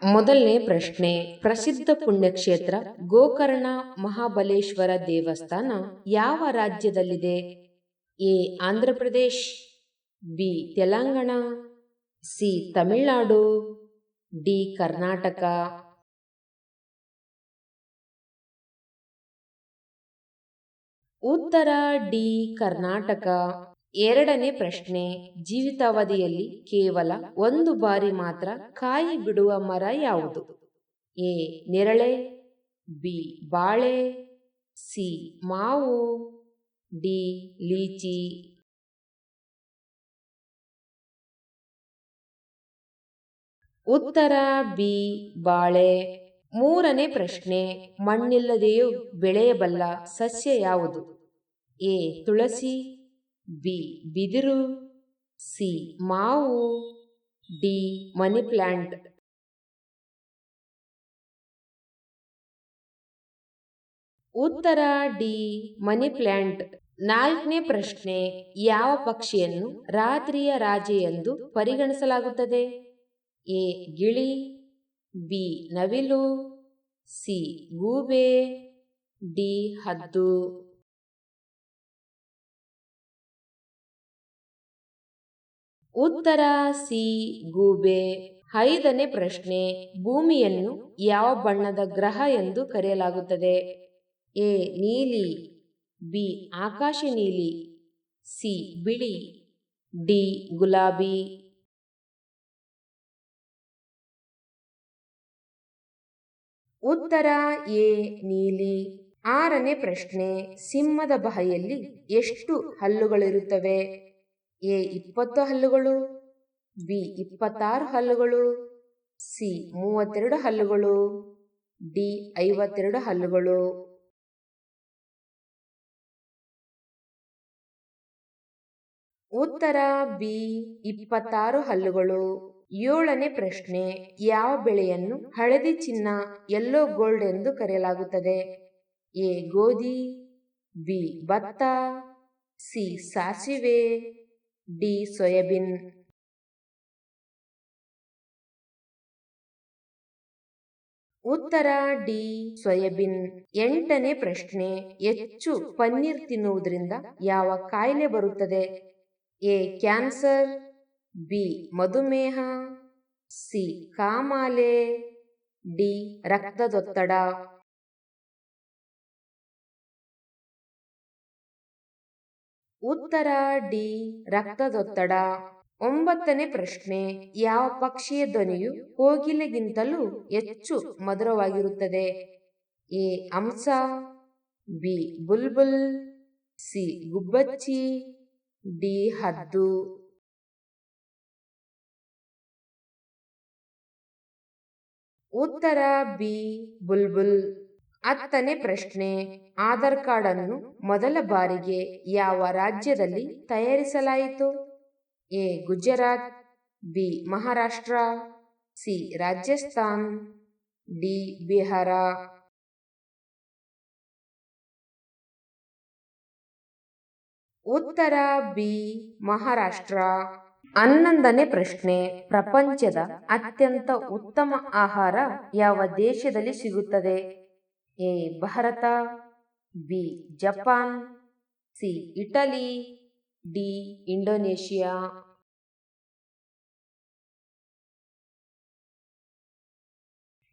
ಮೊದಲನೇ ಪ್ರಶ್ನೆ. ಪ್ರಸಿದ್ಧ ಪುಣ್ಯಕ್ಷೇತ್ರ ಗೋಕರ್ಣ ಮಹಾಬಲೇಶ್ವರ ದೇವಸ್ಥಾನ ಯಾವ ರಾಜ್ಯದಲ್ಲಿದೆ? A. Andhra Pradesh, B. Telangana, C. Tamil Nadu, D. Karnataka. ಉತ್ತರ ಡಿ. ಕರ್ನಾಟಕ. ಎರಡನೇ ಪ್ರಶ್ನೆ. ಜೀವಿತಾವಧಿಯಲ್ಲಿ ಕೇವಲ ಒಂದು ಬಾರಿ ಮಾತ್ರ ಕಾಯಿ ಬಿಡುವ ಮರ ಯಾವುದು? ಎ. ನೇರಳೆ, ಬಿ. ಬಾಳೆ, ಸಿ. ಮಾವು, ಡಿ. ಲೀಚಿ. ಉತ್ತರ ಬಿ. ಬಾಳೆ. ಮೂರನೇ ಪ್ರಶ್ನೆ. ಮಣ್ಣಿಲ್ಲದೆಯೂ ಬೆಳೆಯಬಲ್ಲ ಸಸ್ಯ ಯಾವುದು? ಎ. ತುಳಸಿ, ಬಿ. ಬಿದಿರು, ಸಿ. ಮಾವು, ಡಿ. Money plant. ಉತ್ತರ ಡಿ. Money plant. ನಾಲ್ಕನೇ ಪ್ರಶ್ನೆ. ಯಾವ ಪಕ್ಷಿಯನ್ನು ರಾತ್ರಿಯ ರಾಜೆ ಎಂದು ಪರಿಗಣಿಸಲಾಗುತ್ತದೆ? ಎ. ಗಿಳಿ, ಬಿ. ನವಿಲು, ಸಿ. ಗೂಬೆ, ಡಿ. ಹದ್ದು. ಉತ್ತರ ಸಿ. ಗೂಬೆ. ಐದನೇ ಪ್ರಶ್ನೆ. ಭೂಮಿಯನ್ನು ಯಾವ ಬಣ್ಣದ ಗ್ರಹ ಎಂದು ಕರೆಯಲಾಗುತ್ತದೆ? ಎ. ನೀಲಿ, ಬಿ. ಆಕಾಶ ನೀಲಿ, ಸಿ. ಬಿಳಿ, ಡಿ. ಗುಲಾಬಿ. ಉತ್ತರ ಎ. ನೀಲಿ. ಆರನೇ ಪ್ರಶ್ನೆ. ಸಿಂಹದ ಬಾಯಲ್ಲಿ ಎಷ್ಟು ಹಲ್ಲುಗಳಿರುತ್ತವೆ? ಎ. 20 ಹಲ್ಲುಗಳು, ಬಿ. 26 ಹಲ್ಲುಗಳು, ಸಿ. 32 ಹಲ್ಲುಗಳು, ಡಿ. 52 ಹಲ್ಲುಗಳು. ಉತ್ತರ ಬಿ. 26 ಹಲ್ಲುಗಳು. ಏಳನೇ ಪ್ರಶ್ನೆ. ಯಾವ ಬೆಳೆಯನ್ನು ಹಳದಿ ಚಿನ್ನ ಯೆಲ್ಲೋ ಗೋಲ್ಡ್ ಎಂದು ಕರೆಯಲಾಗುತ್ತದೆ? ಎ. ಗೋಧಿ, ಬಿ. ಭತ್ತ, ಸಿ. ಸಾಸಿವೆ, ಡಿ. ಸೋಯಾಬೀನ್. ಉತ್ತರ ಡಿ. ಸೋಯಾಬೀನ್. ಎಂಟನೇ ಪ್ರಶ್ನೆ. ಹೆಚ್ಚು ಪನ್ನೀರ್ ತಿನ್ನುವುದರಿಂದ ಯಾವ ಕಾಯಿಲೆ ಬರುತ್ತದೆ? ಎ. Cancer, B. ಮಧುಮೇಹ, ಸಿ. ಕಾಮಾಲೆ, ಡಿ. ರಕ್ತದೊತ್ತಡ. ಉತ್ತರ ಡಿ. ರಕ್ತದೊತ್ತಡ. ಒಂಬತ್ತನೇ ಪ್ರಶ್ನೆ. ಯಾವ ಪಕ್ಷಿಯ ಧ್ವನಿಯು ಕೋಗಿಲೆಗಿಂತಲೂ ಹೆಚ್ಚು ಮಧುರವಾಗಿರುತ್ತದೆ? ಎ. ಹಂಸ, ಬಿ. ಬುಲ್ಬುಲ್, ಸಿ. ಗುಬ್ಬಚ್ಚಿ, ಡಿ. ಹದ್ದು. ಉತ್ತರ ಬಿ. ಬುಲ್ಬುಲ್. ಹತ್ತನೇ ಪ್ರಶ್ನೆ. ಆಧಾರ್ ಕಾರ್ಡ್ ಅನ್ನು ಮೊದಲ ಬಾರಿಗೆ ಯಾವ ರಾಜ್ಯದಲ್ಲಿ ತಯಾರಿಸಲಾಯಿತು? A. Gujarat, B. Maharashtra, C. Rajasthan, D. Bihar. ಉತ್ತರ ಬಿ. ಮಹಾರಾಷ್ಟ್ರ. ಹನ್ನೊಂದನೇ ಪ್ರಶ್ನೆ. ಪ್ರಪಂಚದ ಅತ್ಯಂತ ಉತ್ತಮ ಆಹಾರ ಯಾವ ದೇಶದಲ್ಲಿ ಸಿಗುತ್ತದೆ? A. Bharat, B. Japan, C. Italy, D. Indonesia.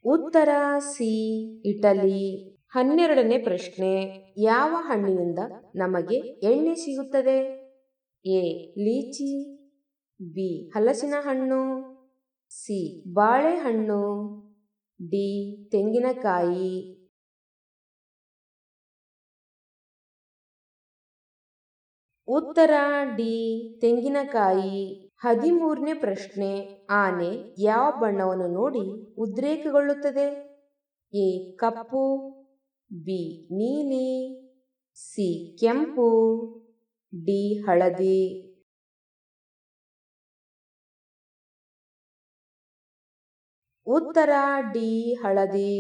ಉತ್ತರ ಸಿ. ಇಟಲಿ. ಹನ್ನೆರಡನೇ ಪ್ರಶ್ನೆ. ಯಾವ ಹಣ್ಣಿನಿಂದ ನಮಗೆ ಎಣ್ಣೆ ಸಿಗುತ್ತದೆ? ಎ. Lychee, B. ಹಲಸಿನ ಹಣ್ಣು, ಸಿ. ಬಾಳೆಹಣ್ಣು, ಡಿ. ತೆಂಗಿನಕಾಯಿ. ಉತ್ತರ ಡಿ. ತೆಂಗಿನಕಾಯಿ. 13ನೇ ಪ್ರಶ್ನೆ. ಆನೆ ಯಾವ ಬಣ್ಣವನ್ನು ನೋಡಿ ಉದ್ರೇಕಗೊಳ್ಳುತ್ತದೆ? ಎ. Cup, B. ನೀಲಿ, ಸಿ. ಕೆಂಪು, ಡಿ. ಹಳದಿ. ಉತ್ತರ ಡಿ. ಹಳದಿ.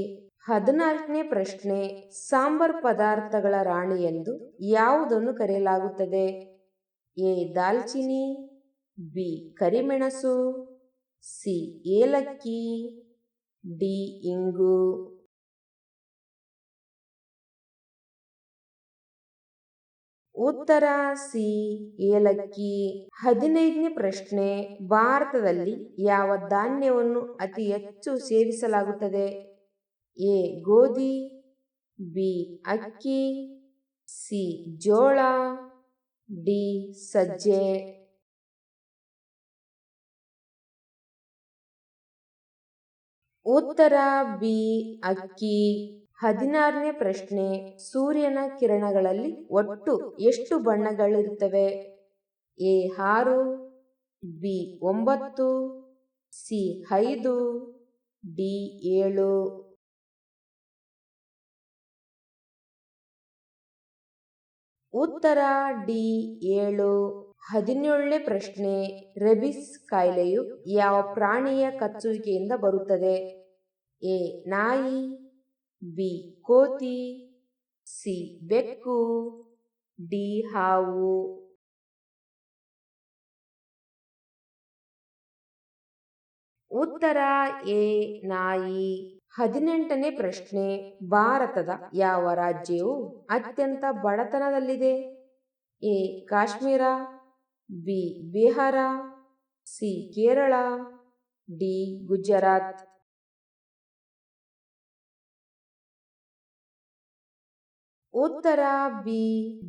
14ನೇ ಪ್ರಶ್ನೆ. ಸಾಂಬಾರ್ ಪದಾರ್ಥಗಳ ರಾಣಿ ಎಂದು ಯಾವುದನ್ನು ಕರೆಯಲಾಗುತ್ತದೆ? ಎ. ದಾಲ್ಚಿನ್ನಿ, ಬಿ. ಕರಿಮೆಣಸು, ಸಿ. ಏಲಕ್ಕಿ, ಡಿ ಇಂಗು. ಉತ್ತರ ಸಿ ಏಲಕ್ಕಿ. 15ನೇ ಪ್ರಶ್ನೆ, ಭಾರತದಲ್ಲಿ ಯಾವ ಧಾನ್ಯವನ್ನು ಅತಿ ಹೆಚ್ಚು ಸೇವಿಸಲಾಗುತ್ತದೆ? ಎ ಗೋಧಿ, ಬಿ ಅಕ್ಕಿ, ಸಿ ಜೋಳ, ಡಿ ಸಜ್ಜೆ. ಉತ್ತರ ಬಿ ಅಕ್ಕಿ. 16ನೇ ಪ್ರಶ್ನೆ, ಸೂರ್ಯನ ಕಿರಣಗಳಲ್ಲಿ ಒಟ್ಟು ಎಷ್ಟು ಬಣ್ಣಗಳಿರುತ್ತವೆ? A 6, B 9, C 5, D 7. ಉತ್ತರ ಡಿ 7. 17ನೇ ಪ್ರಶ್ನೆ, ರೆಬಿಸ್ ಕಾಯಿಲೆಯು ಯಾವ ಪ್ರಾಣಿಯ ಕಚ್ಚುವಿಕೆಯಿಂದ ಬರುತ್ತದೆ? ಎ ನಾಯಿ, ಬಿ ಕೋತಿ, ಸಿ ಬೆಕ್ಕು, ಡಿ ಹಾವು. ಉತ್ತರ ಎ ನಾಯಿ. 18ನೇ ಪ್ರಶ್ನೆ, ಭಾರತದ ಯಾವ ರಾಜ್ಯವು ಅತ್ಯಂತ ಬಡತನದಲ್ಲಿದೆ? A Kashmir, B Bihar, C Kerala, D Gujarat. ಉತ್ತರ ಬಿ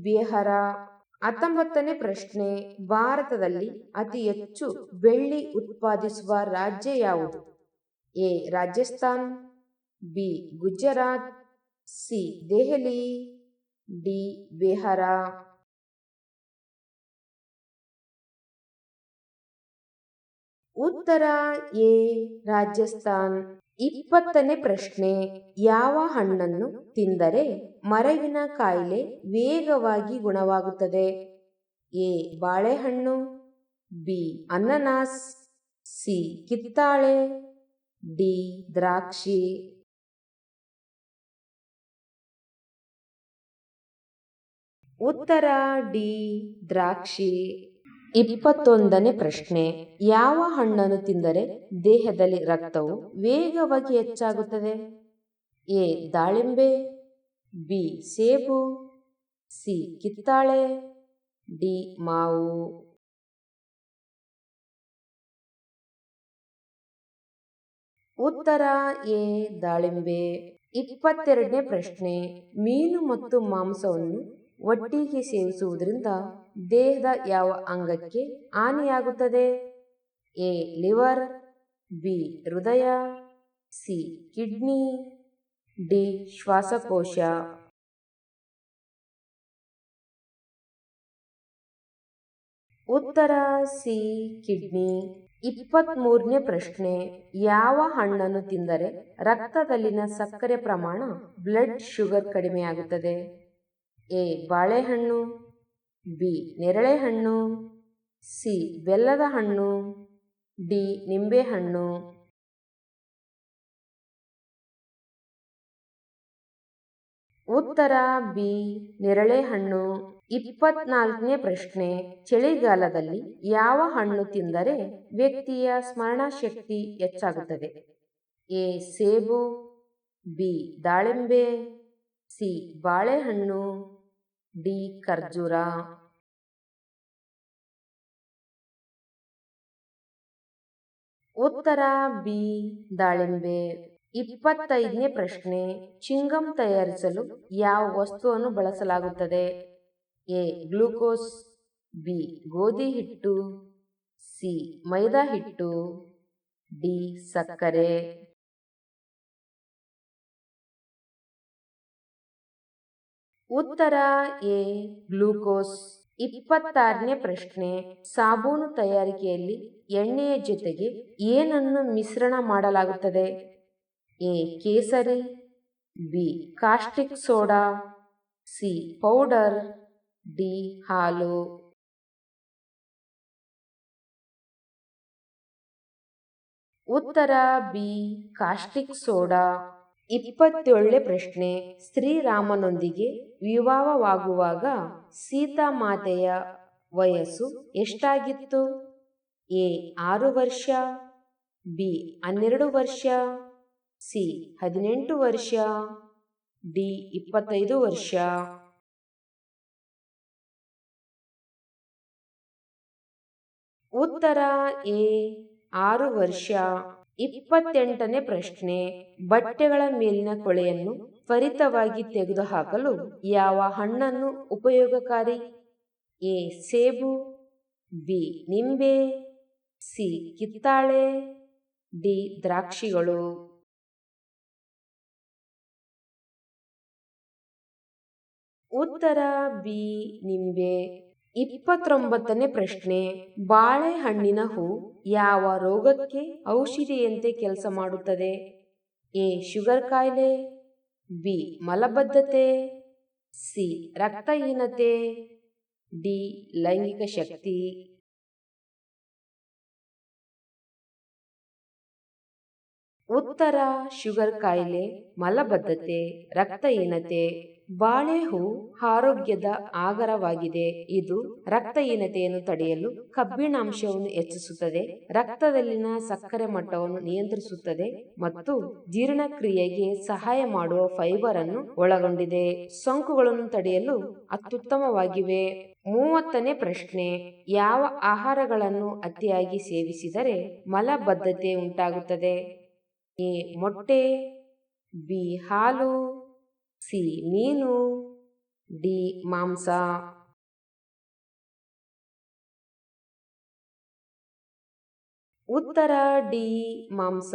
ಬಿಹಾರ. 19ನೇ ಪ್ರಶ್ನೆ, ಭಾರತದಲ್ಲಿ ಅತಿ ಹೆಚ್ಚು ಬೆಳ್ಳಿ ಉತ್ಪಾದಿಸುವ ರಾಜ್ಯ ಯಾವುದು? A Rajasthan, B Gujarat, C Delhi, D Bihar. ಉತ್ತರ ಎ ರಾಜಸ್ಥಾನ್. 20ನೇ ಪ್ರಶ್ನೆ, ಯಾವ ಹಣ್ಣನ್ನು ತಿಂದರೆ ಮರವಿನ ಕಾಯಿಲೆ ವೇಗವಾಗಿ ಗುಣವಾಗುತ್ತದೆ? ಎ ಬಾಳೆಹಣ್ಣು, ಬಿ ಅನನಾಸ್, ಸಿ ಕಿತ್ತಾಳೆ, ಡಿ ದ್ರಾಕ್ಷಿ. ಉತ್ತರ ಡಿ ದ್ರಾಕ್ಷಿ. 21ನೇ ಪ್ರಶ್ನೆ, ಯಾವ ಹಣ್ಣನ್ನು ತಿಂದರೆ ದೇಹದಲ್ಲಿ ರಕ್ತವು ವೇಗವಾಗಿ ಹೆಚ್ಚಾಗುತ್ತದೆ? ಎ ದಾಳಿಂಬೆ, ಬಿ ಸೇಬು, ಸಿ ಕಿತ್ತಾಳೆ, ಡಿ ಮಾವು. ಉತ್ತರ ಎ ದಾಳಿಂಬೆ. 22ನೇ ಪ್ರಶ್ನೆ, ಮೀನು ಮತ್ತು ಮಾಂಸವನ್ನು ಒಟ್ಟಿಗೆ ಸೇವಿಸುವುದರಿಂದ ದೇಹದ ಯಾವ ಅಂಗಕ್ಕೆ ಹಾನಿಯಾಗುತ್ತದೆ? ಎ ಲಿವರ್, ಬಿ ಹೃದಯ, ಸಿ ಕಿಡ್ನಿ, ಡಿ ಶ್ವಾಸಕೋಶ. ಉತ್ತರ ಸಿ ಕಿಡ್ನಿ. 23ನೇ ಪ್ರಶ್ನೆ, ಯಾವ ಹಣ್ಣನ್ನು ತಿಂದರೆ ರಕ್ತದಲ್ಲಿನ ಸಕ್ಕರೆ ಪ್ರಮಾಣ ಬ್ಲಡ್ ಶುಗರ್ ಕಡಿಮೆಯಾಗುತ್ತದೆ? ಎ ಬಾಳೆಹಣ್ಣು, ಬಿ ನೇರಳೆಹಣ್ಣು, ಸಿ ಬೆಲ್ಲದ ಹಣ್ಣು, ಡಿ ನಿಂಬೆಹಣ್ಣು. ಉತ್ತರ ಬಿ ನೇರಳೆಹಣ್ಣು. 24ನೇ ಪ್ರಶ್ನೆ, ಚಳಿಗಾಲದಲ್ಲಿ ಯಾವ ಹಣ್ಣು ತಿಂದರೆ ವ್ಯಕ್ತಿಯ ಸ್ಮರಣಶಕ್ತಿ ಹೆಚ್ಚಾಗುತ್ತದೆ? ಎ ಸೇಬು, ಬಿ ದಾಳಿಂಬೆ, ಸಿ ಬಾಳೆಹಣ್ಣು, ಡಿ ಖರ್ಜೂರ. ಉತ್ತರ ಬಿ ದಾಳಿಂಬೆ. 25ನೇ ಪ್ರಶ್ನೆ, ಚಿಂಗಂ ತಯಾರಿಸಲು ಯಾವ ವಸ್ತುವನ್ನು ಬಳಸಲಾಗುತ್ತದೆ? ಎ ಗ್ಲೂಕೋಸ್, ಬಿ ಗೋಧಿ ಹಿಟ್ಟು, ಸಿ ಮೈದಾ ಹಿಟ್ಟು, ಡಿ ಸಕ್ಕರೆ. ಉತ್ತರ ಎ ಗ್ಲೂಕೋಸ್. 26ನೇ ಪ್ರಶ್ನೆ, ಸಾಬೂನು ತಯಾರಿಕೆಯಲ್ಲಿ ಎಣ್ಣೆಯ ಜೊತೆಗೆ ಏನನ್ನು ಮಿಶ್ರಣ ಮಾಡಲಾಗುತ್ತದೆ? ಎ ಕೇಸರಿ, B caustic soda, C powder, D ಹಾಲು. ಉತ್ತರ ಬಿ ಕಾಸ್ಟಿಕ್ ಸೋಡಾ. 27ನೇ ಪ್ರಶ್ನೆ, ಶ್ರೀರಾಮನೊಂದಿಗೆ ವಿವಾಹವಾಗುವಾಗ ಸೀತಾಮಾತೆಯ ವಯಸ್ಸು ಎಷ್ಟಾಗಿತ್ತು? ಎ 6 ವರ್ಷ, ಬಿ 12 ವರ್ಷ, ಸಿ 18 ವರ್ಷ, ಡಿ 25 ವರ್ಷ. ಉತ್ತರ ಎ 6 ವರ್ಷ. 28ನೇ ಪ್ರಶ್ನೆ. ಬಟ್ಟೆಗಳ ಮೇಲಿನ ಕೊಳೆಯನ್ನು ತ್ವರಿತವಾಗಿ ತೆಗೆದುಹಾಕಲು ಯಾವ ಹಣ್ಣನ್ನು ಉಪಯೋಗಕಾರಿ? ಎ ಸೇಬು, ಬಿ ನಿಂಬೆ, ಸಿ ಕಿತ್ತಾಳೆ, ಡಿ ದ್ರಾಕ್ಷಿಗಳು. ಉತ್ತರ ಬಿ ನಿಂಬೆ. 29ನೇ ಪ್ರಶ್ನೆ. ಬಾಳೆಹಣ್ಣಿನ ಹೂ ಯಾವ ರೋಗಕ್ಕೆ ಔಷಧಿಯಂತೆ ಕೆಲಸ ಮಾಡುತ್ತದೆ? ಎ ಶುಗರ್ ಕಾಯಿಲೆ, ಬಿ ಮಲಬದ್ಧತೆ, ಸಿ ರಕ್ತಹೀನತೆ, ಡಿ ಲೈಂಗಿಕ ಶಕ್ತಿ. ಉತ್ತರ ಶುಗರ್ ಕಾಯಿಲೆ, ಮಲಬದ್ಧತೆ, ರಕ್ತಹೀನತೆ. ಬಾಳೆಹೂ ಆರೋಗ್ಯದ ಆಗರವಾಗಿದೆ. ಇದು ರಕ್ತಹೀನತೆಯನ್ನು ತಡೆಯಲು ಕಬ್ಬಿಣಾಂಶವನ್ನು ಹೆಚ್ಚಿಸುತ್ತದೆ, ರಕ್ತದಲ್ಲಿನ ಸಕ್ಕರೆ ಮಟ್ಟವನ್ನು ನಿಯಂತ್ರಿಸುತ್ತದೆ ಮತ್ತು ಜೀರ್ಣಕ್ರಿಯೆಗೆ ಸಹಾಯ ಮಾಡುವ ಫೈಬರ್ ಅನ್ನು ಒಳಗೊಂಡಿದೆ. ಸೋಂಕುಗಳನ್ನು ತಡೆಯಲು ಅತ್ಯುತ್ತಮವಾಗಿವೆ. 30ನೇ ಪ್ರಶ್ನೆ. ಯಾವ ಆಹಾರಗಳನ್ನು ಅತಿಯಾಗಿ ಸೇವಿಸಿದರೆ ಮಲಬದ್ಧತೆ ಉಂಟಾಗುತ್ತದೆ? ಎ ಮೊಟ್ಟೆ, ಬಿ ಹಾಲು, ಸಿ ಮೀನು, ಡಿ ಮಾಂಸ. ಉತ್ತರ ಡಿ ಮಾಂಸ.